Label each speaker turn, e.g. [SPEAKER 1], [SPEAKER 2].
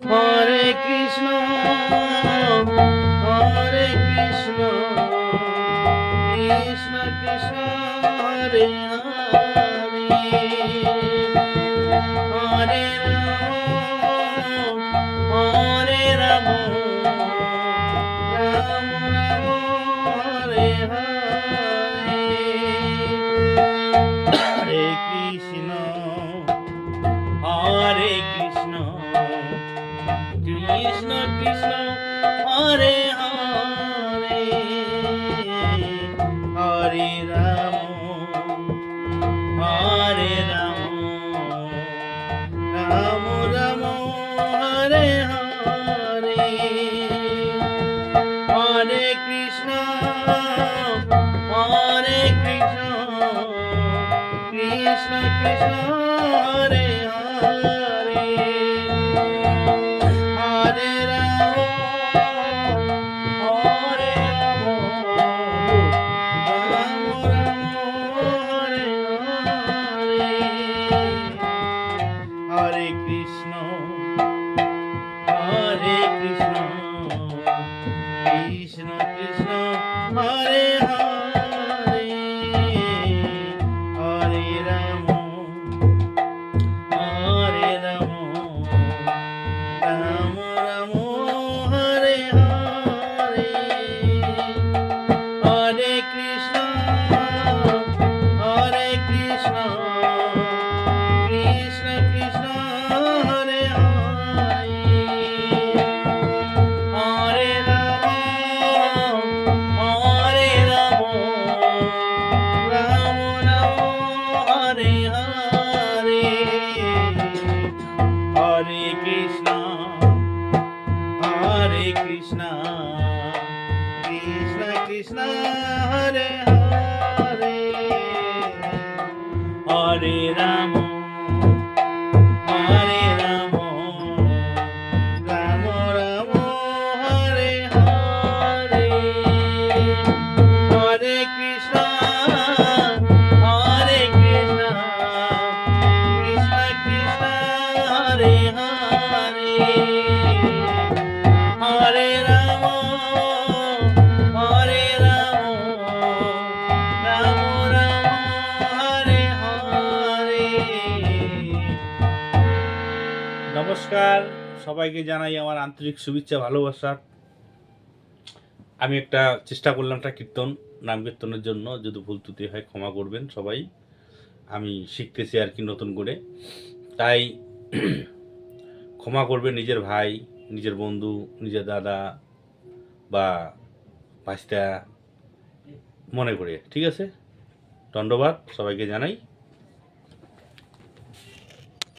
[SPEAKER 1] হরে কৃষ্ণ হরে কৃষ্ণ কৃষ্ণ কৃষ্ণ হরে হরে হরে রাম রাম রাম হরে হরে হরে কৃষ্ণ হরে কৃষ্ণ কৃষ্ণ কৃষ্ণ হরে হরে হরে রাম রাম রাম হরে হরে হরে কৃষ্ণ কৃষ্ণ কৃষ্ণ হরে হরে হরে রাম রাম রাম হরে হরে হরে কৃষ্ণ কৃষ্ণ কৃষ্ণ হরে হরে হরে রাম রাম রাম হরে হরে হরে কৃষ্ণ কৃষ্ণ কৃষ্ণ হরে হরে হরে রাম রাম রাম হরে হরে হরে কৃষ্ণ কৃষ্ণ কৃষ্ণ হরে হরে হরে রাম রাম রাম হরে হরে হরে কৃষ্ণ কৃষ্ণ কৃষ্ণ হরে হরে হরে রাম রাম রাম হরে হরে। নমস্কার, সবাইকে জানাই আমার আন্তরিক শুভেচ্ছা ভালোবাসা। আমি একটা চেষ্টা করলাম একটা নাম কীর্তনের জন্য, যদি ভুল ত্রুটি হয় ক্ষমা করবেন সবাই। আমি শিখতেছি আর কি নতুন করে, তাই ক্ষমা করবেন নিজের ভাই, নিজের বন্ধু, নিজের দাদা বা ভাস্তা মনে করে, ঠিক আছে? ধন্যবাদ সবাইকে জানাই।